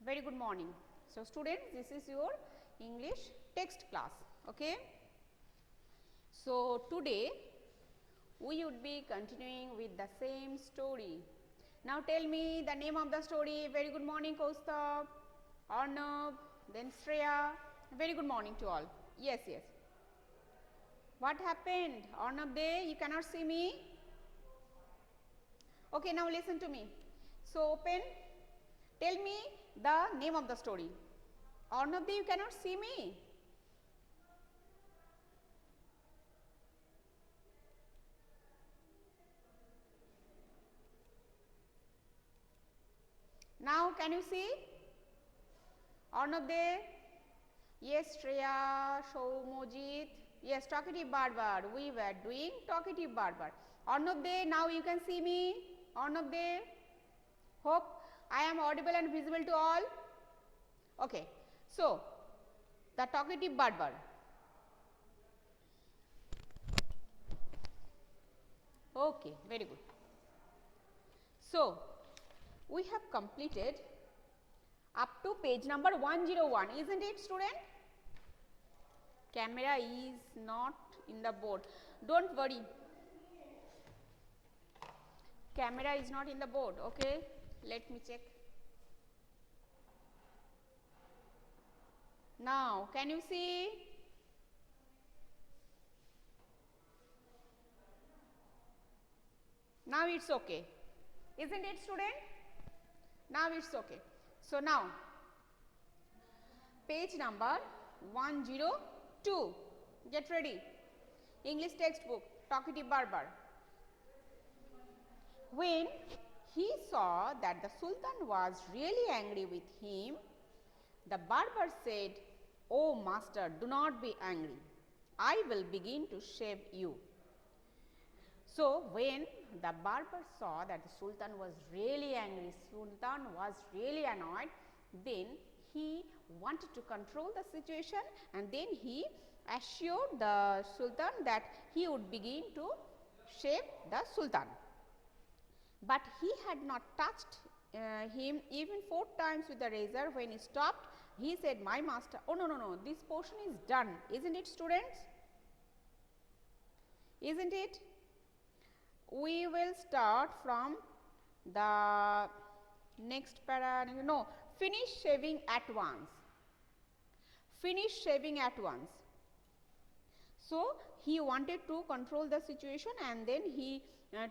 Very good morning. So, students, this is your English text class. Okay. So, today we would be continuing with the same story. Now, tell me the name of the story. Very good morning, Kaustubh, Arnab, then Shreya. Very good morning to all. Yes, yes. What happened? Arnab Dey, you cannot see me? Okay, now listen to me. So, open. Tell me the name of the story. Arnab, you cannot see me. Now, can you see? Arnab, yes, Shreya, Shomojit, yes, Talkative Barber. We were doing Talkative Barber. Arnab, now you can see me. Arnab, hope I am audible and visible to all. Okay. So, the Talkative Barber. Okay, very good. So, we have completed up to page number 101, isn't it, student? Camera is not in the board. Don't worry. Camera is not in the board, okay? Let me check. Now, can you see? Now it's okay. Isn't it, student? Now it's okay. So, now page number 102. Get ready. English textbook, Talkative Barber. When he saw that the Sultan was really angry with him, the barber said, "Oh master, do not be angry. I will begin to shave you." So, when the barber saw that the Sultan was really angry, Sultan was really annoyed, then he wanted to control the situation, and then he assured the Sultan that he would begin to shave the Sultan. But he had not touched him even 4 times with the razor. When he stopped, he said, "My master, oh no, this portion is done, isn't it, students? Isn't it? We will start from the next para. No, finish shaving at once. Finish shaving at once." So, he wanted to control the situation, and then he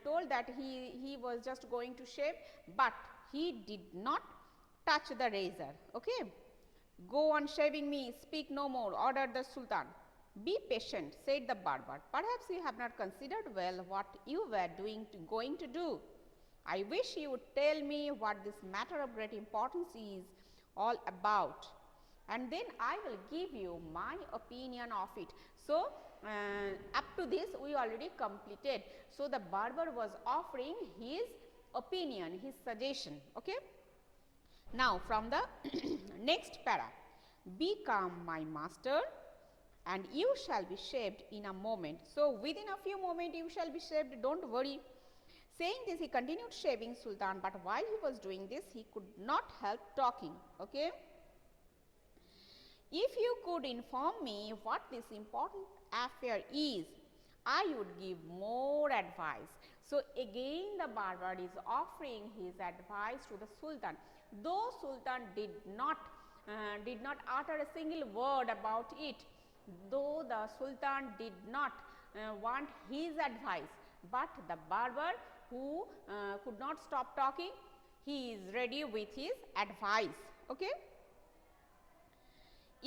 told that he was just going to shave, but he did not touch the razor. Okay. "Go on shaving me, speak no more," ordered the Sultan. "Be patient," said the barber. "Perhaps you have not considered well what you were going to do. I wish you would tell me what this matter of great importance is all about, and then I will give you my opinion of it." So, up to this we already completed. So, the barber was offering his opinion, his suggestion. Okay. Now, from the next para, "Be calm, my master, and you shall be shaved in a moment." So, within a few moments you shall be shaved, don't worry. Saying this, he continued shaving Sultan, but while he was doing this, he could not help talking. Okay. "If you could inform me what this important affair is, I would give more advice." So, again the barber is offering his advice to the Sultan. Though Sultan did not utter a single word about it, though the Sultan did not want his advice, but the barber, who could not stop talking, he is ready with his advice. Okay.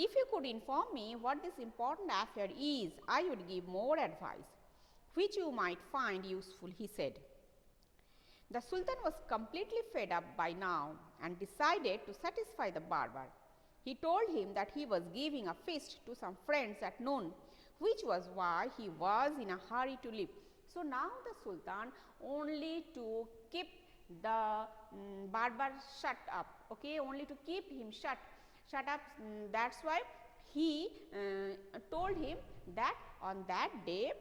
"If you could inform me what this important affair is, I would give more advice, which you might find useful," he said. The Sultan was completely fed up by now and decided to satisfy the barber. He told him that he was giving a feast to some friends at noon, which was why he was in a hurry to leave. So, now the Sultan, only to keep the barber shut up, okay, only to keep him shut up, that's why he told him that on that day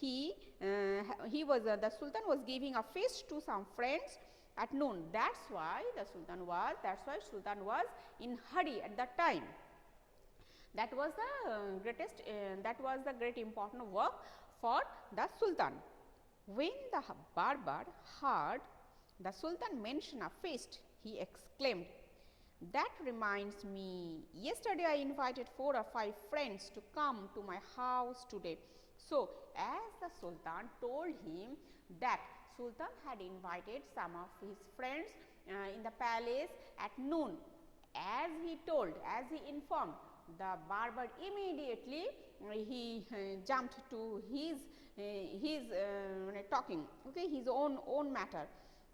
the Sultan was giving a feast to some friends at noon. That's why Sultan was in hurry at that time. That was the great important work for the Sultan. When the Barber heard the Sultan mention a feast, he exclaimed, "That reminds me, yesterday I invited 4 or 5 friends to come to my house today." So, as the Sultan told him that Sultan had invited some of his friends in the palace at noon, as he informed, the Barber immediately he jumped to his talking, okay, his own matter.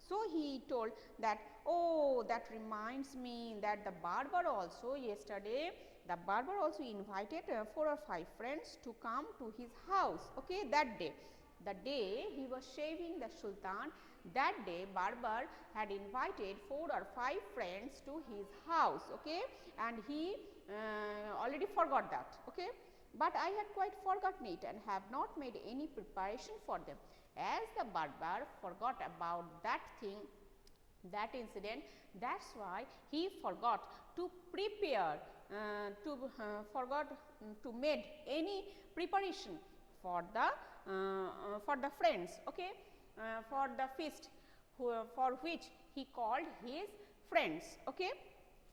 So he told that, "Oh, that reminds me that the Barber also invited 4 or 5 friends to come to his house, okay, that day." The day he was shaving the Sultan, that day Barber had invited 4 or 5 friends to his house, okay, and he already forgot that, okay. "But I had quite forgotten it and have not made any preparation for them." As the Barber forgot about that thing, that incident, that's why he forgot to prepare, forgot to make any preparation for the friends, okay, for the feast for which he called his friends, okay.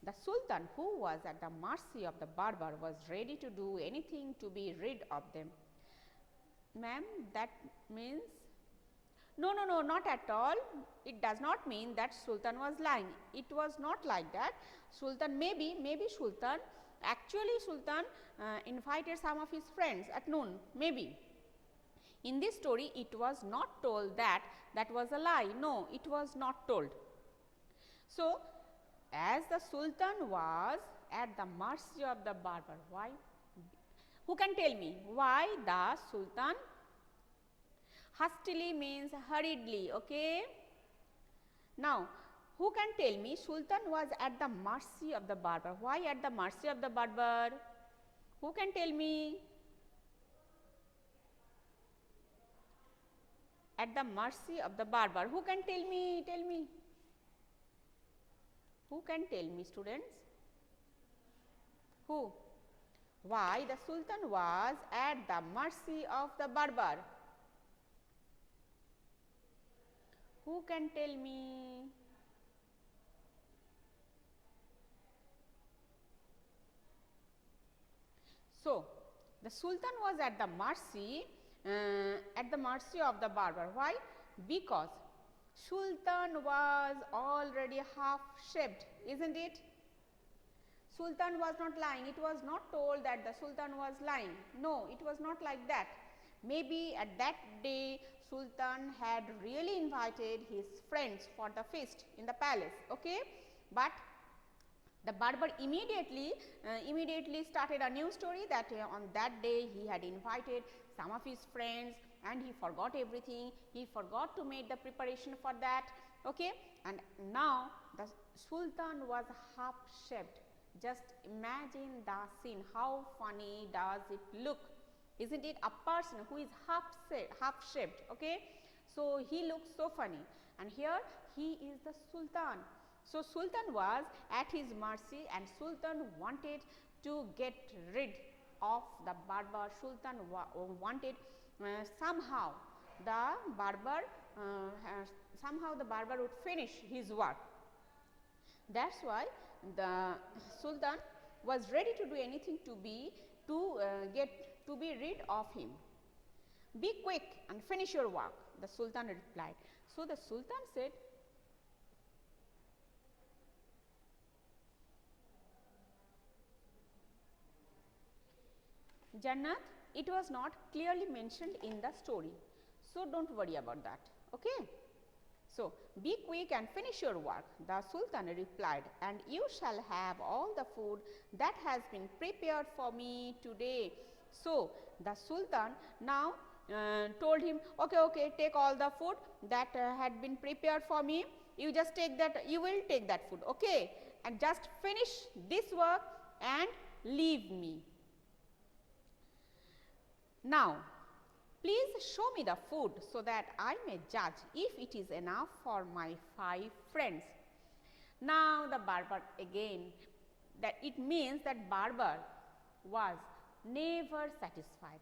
The Sultan, who was at the mercy of the Barber, was ready to do anything to be rid of them. Ma'am, that means no, not at all. It does not mean that Sultan was lying. It was not like that. Sultan, maybe Sultan, actually Sultan invited some of his friends at noon, maybe. In this story, it was not told that was a lie. No, it was not told. So, as the Sultan was at the mercy of the Barber, why? Who can tell me why the Sultan? Hastily means hurriedly, okay. Now, who can tell me Sultan was at the mercy of the Barber? Why at the mercy of the Barber? Who can tell me? At the mercy of the Barber. Who can tell me? Tell me. Who can tell me, students? Who? Why the Sultan was at the mercy of the Barber? Who can tell me? So, the Sultan was at the mercy of the Barber. Why? Because Sultan was already half shaved, isn't it? Sultan was not lying. It was not told that the Sultan was lying. No, it was not like that. Maybe at that day Sultan had really invited his friends for the feast in the palace, okay. But the Barber immediately started a new story that on that day he had invited some of his friends and he forgot everything. He forgot to make the preparation for that, okay. And now the Sultan was half shaved. Just imagine the scene. How funny does it look? Isn't it? A person who is half shaved, okay. So he looks so funny, and here he is the Sultan. So Sultan was at his mercy, and Sultan wanted to get rid of the Barber. Sultan wanted somehow the Barber would finish his work. That's why the Sultan was ready to do anything to be rid of him. "Be quick and finish your work," the Sultan replied. So the Sultan said, "Jannat, it was not clearly mentioned in the story, so don't worry about that, okay. So, be quick and finish your work," the Sultan replied, "and you shall have all the food that has been prepared for me today." So, the Sultan now told him, okay, take all the food that had been prepared for me. You just take that, you will take that food, okay, and just finish this work and leave me. Now, Please show me the food so that I may judge if it is enough for my 5 friends. Now the barber again, that it means that barber was never satisfied.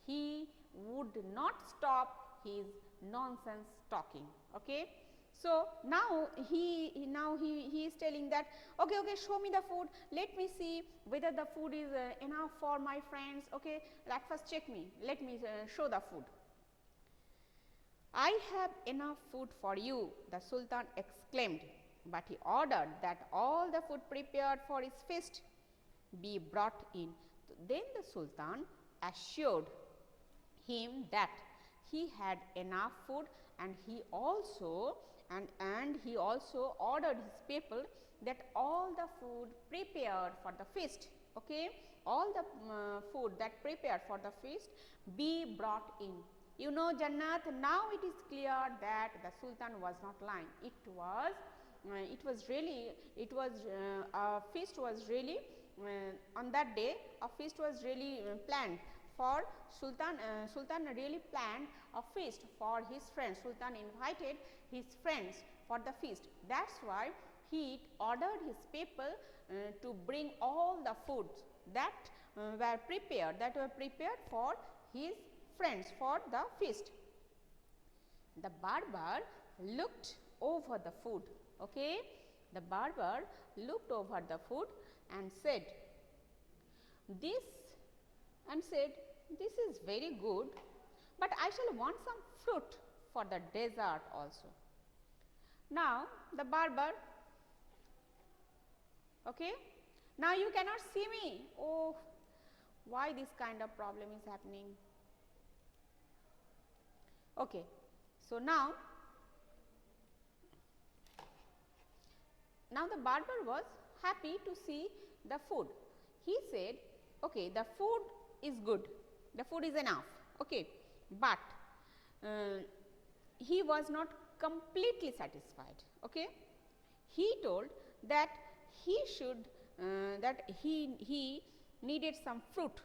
He would not stop his nonsense talking. Okay. So now he is telling that okay, show me the food, let me see whether the food is enough for my friends. Okay, at first check me, let me show the food. I have enough food for you, the Sultan exclaimed, but he ordered that all the food prepared for his feast be brought in. Then the Sultan assured him that he had enough food, and he also ordered his people that all the food prepared for the feast, okay, all the food that prepared for the feast be brought in. You know, Jannat, now it is clear that the Sultan was not lying. A feast was really on that day. A feast was really planned for Sultan. Sultan really planned a feast for his friends. Sultan invited his friends for the feast. That's why he ordered his people to bring all the foods that were prepared for his friends for the feast. The barber looked over the food. Okay, the barber looked over the food and said, this is very good, but I shall want some fruit for the dessert also. Now the barber, okay, now you cannot see me. Oh, why this kind of problem is happening? Okay, so now the barber was happy to see the food. He said, okay, the food is good, the food is enough, okay, but he was not completely satisfied. Okay, he told that he needed some fruit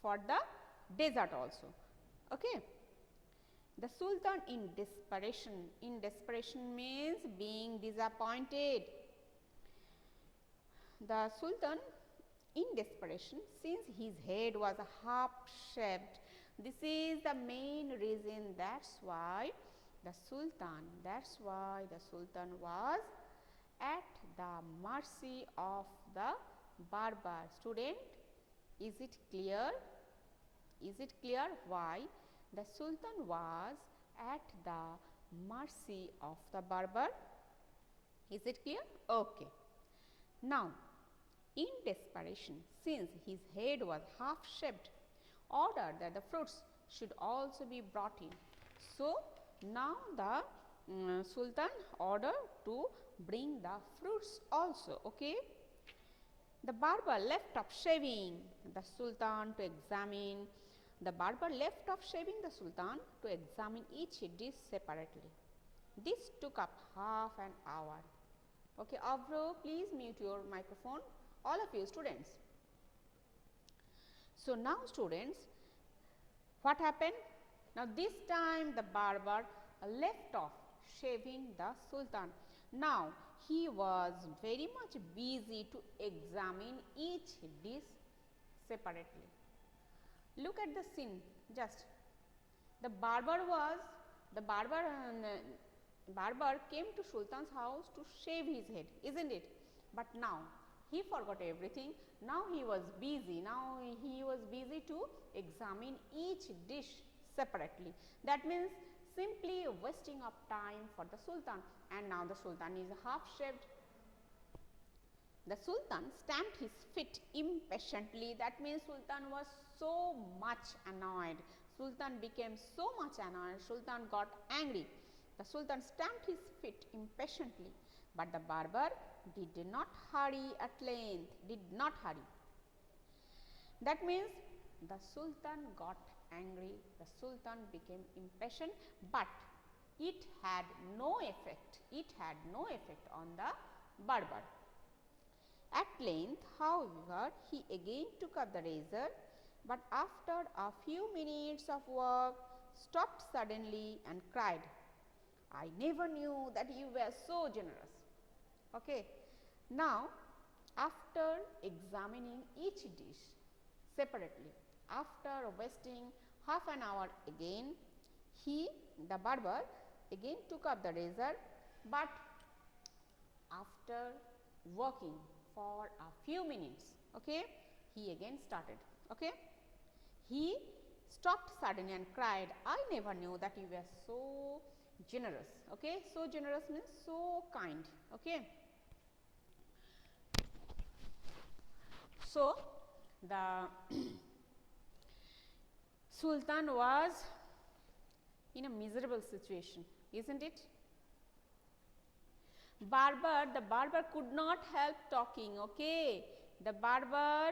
for the dessert also. Okay, the Sultan in desperation means being disappointed. The Sultan in desperation, since his head was half shaved, this is the main reason, that's why the Sultan was at the mercy of the barber. Student, is it clear? Is it clear why the Sultan was at the mercy of the barber? Is it clear? Okay. Now, in desperation, since his head was half shaved, ordered that the fruits should also be brought in. So, now the Sultan ordered to bring the fruits also. Okay. The barber left off shaving the Sultan to examine. The barber left off shaving the Sultan to examine each dish separately. This took up half an hour. Okay, Avro, please mute your microphone, all of you students. So now students, what happened? Now this time the barber left off shaving the Sultan. Now he was very much busy to examine each dish separately. Look at the scene, just the barber came to Sultan's house to shave his head, isn't it? But now he forgot everything. Now he was busy. Now he was busy to examine each dish separately. That means simply wasting up time for the Sultan. And now the Sultan is half shaved. The Sultan stamped his feet impatiently. That means Sultan was so much annoyed. Sultan became so much annoyed. Sultan got angry. The Sultan stamped his feet impatiently, but the barber did not hurry at length, did not hurry. That means the Sultan got angry, the Sultan became impatient, but it had no effect. It had no effect on the barber. At length, however, he again took up the razor, but after a few minutes of work, stopped suddenly and cried, I never knew that you were so generous. Okay. Now, after examining each dish separately, after wasting half an hour again, the barber, again took up the razor, but after working for a few minutes, okay, he again started. Okay. He stopped suddenly and cried, I never knew that you were so generous. Okay. So generous means so kind. Okay. So the Sultan was in a miserable situation, isn't it? The barber could not help talking. Okay. The barber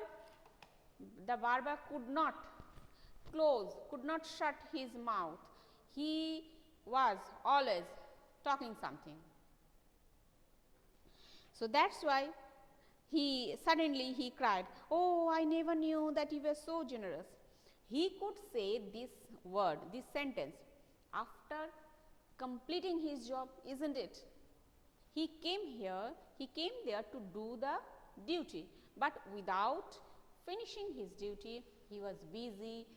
could not shut his mouth. He was always talking something. So that's why he cried, oh, I never knew that you were so generous. He could say this word, this sentence, after completing his job, isn't it? He came there to do the duty, but without finishing his duty, he was busy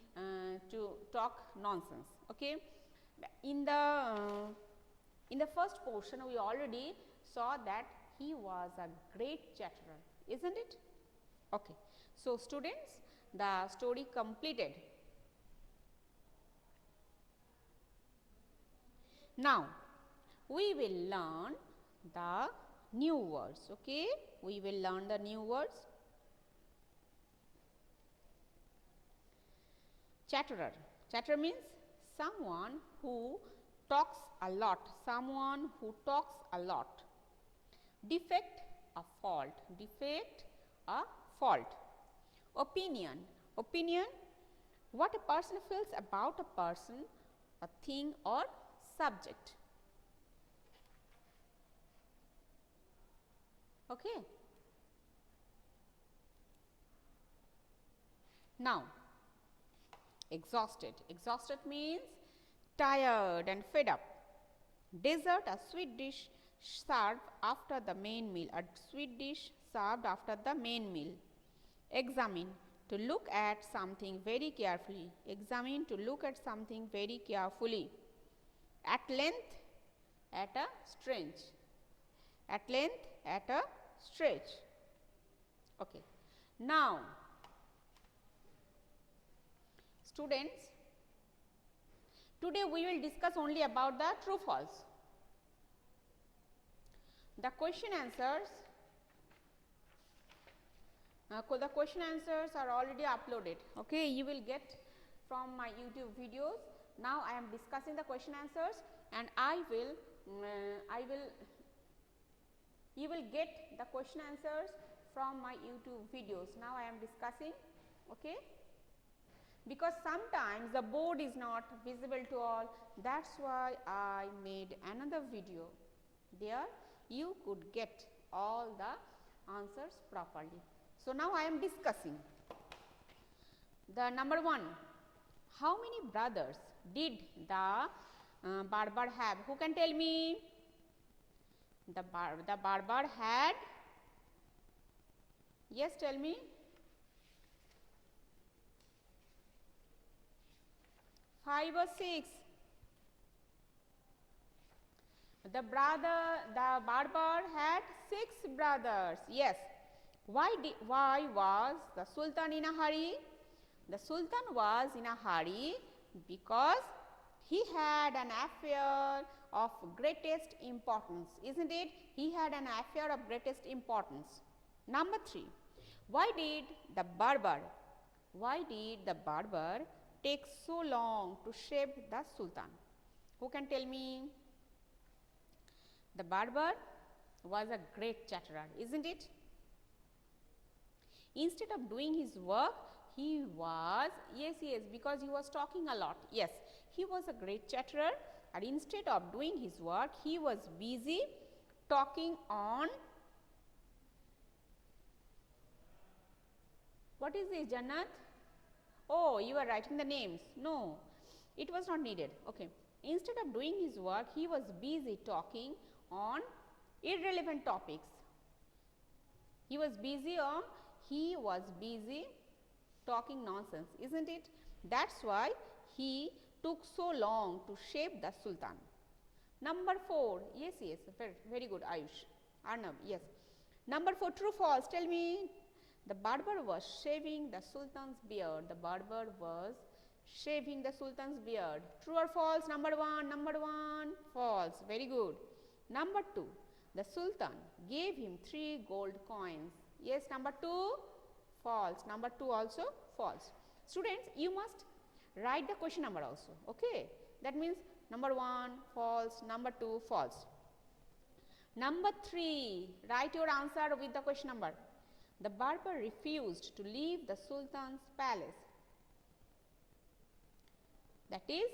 to talk nonsense. Okay. In the first portion, we already saw that he was a great chatterer, isn't it? Okay. So, students, the story completed. Now, we will learn the new words. Okay. We will learn the new words. Chatterer. Chatterer means someone who talks a lot. Someone who talks a lot. Defect, a fault. Defect, a fault. Opinion. Opinion, what a person feels about a person, a thing or subject. Okay. Now, exhausted. Exhausted means tired and fed up. Dessert, a sweet dish served after the main meal. A sweet dish served after the main meal. Examine, to look at something very carefully. Examine, to look at something very carefully. At length, at a stretch. At length, at a stretch. Okay. Now, students, today we will discuss only about the true false. The question answers are already uploaded. Okay, you will get from my YouTube videos. Now I am discussing the question answers, and you will get the question answers from my YouTube videos. Now I am discussing. Okay, because sometimes the board is not visible to all, that's why I made another video. There you could get all the answers properly. So now I am discussing the number 1. How many brothers did the barber have? Who can tell me? The barber had, yes, tell me. 5 or 6. The barber had 6 brothers. Yes. Why was the Sultan in a hurry? The Sultan was in a hurry because he had an affair of greatest importance, isn't it? He had an affair of greatest importance. Number 3. Why did the barber take so long to shave the Sultan? Who can tell me? The barber was a great chatterer, isn't it? Instead of doing his work, he was, yes, because he was talking a lot. Yes, he was a great chatterer, and instead of doing his work, he was busy talking on. What is this, Jannat? Oh, you are writing the names. No. It was not needed. Okay. Instead of doing his work, he was busy talking on irrelevant topics. He was busy talking nonsense, isn't it? That's why he took so long to shape the Sultan. Number 4, yes, very good, Ayush. Arnab, yes. Number 4, true, false, tell me. The barber was shaving the Sultan's beard. The barber was shaving the Sultan's beard. True or false? Number 1, false, very good. Number 2, the Sultan gave him 3 gold coins. Yes, number 2, false. Number 2 also false. Students, you must write the question number also, okay? That means number 1, false, number 2, false. Number 3, write your answer with the question number. The barber refused to leave the Sultan's palace. That is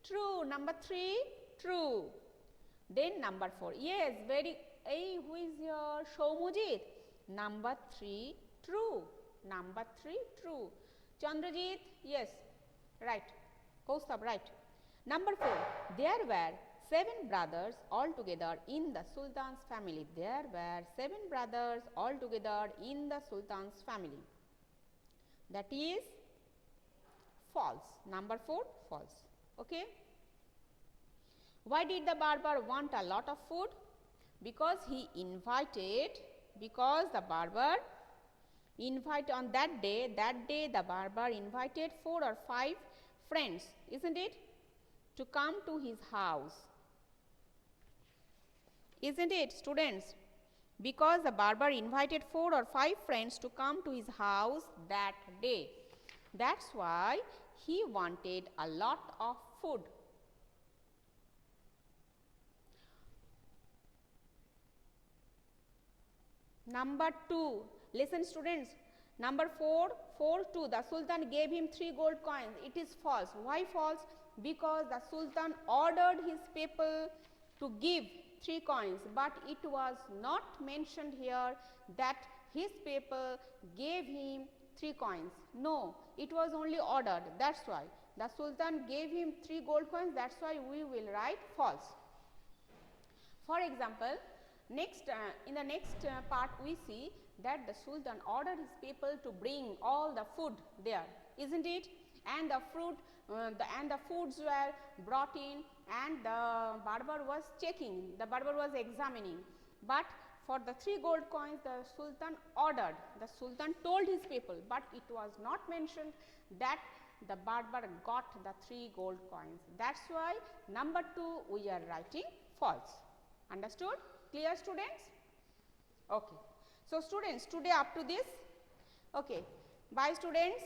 true. Number 3, true. Then number 4, yes, who is here? Shomujit. Number 3, true. Number 3, true. Chandrajit, yes, right. Kaustubh, right. Number 4, there were 7 brothers altogether in the Sultan's family. There were 7 brothers altogether in the Sultan's family. That is false. Number 4, false. Okay. Why did the barber want a lot of food? Because the barber invited on that day the barber invited 4 or 5 friends, isn't it, to come to his house. Isn't it, students? Because the barber invited 4 or 5 friends to come to his house that day. That's why he wanted a lot of food. Number 2, listen students. Number 4, 2, the Sultan gave him 3 gold coins. It is false. Why false? Because the Sultan ordered his people to give 3 coins, but it was not mentioned here that his people gave him 3 coins. No, it was only ordered. That's why the Sultan gave him 3 gold coins. That's why we will write false. For example, in the next part we see that the Sultan ordered his people to bring all the food there, isn't it? And the foods were brought in, and the barber was checking, the barber was examining. But for the 3 gold coins the Sultan ordered, the Sultan told his people, but it was not mentioned that the barber got the 3 gold coins. That's why number 2 we are writing false. Understood? Clear, students? Okay. So students, today up to this. Okay. Bye students.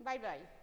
Bye bye.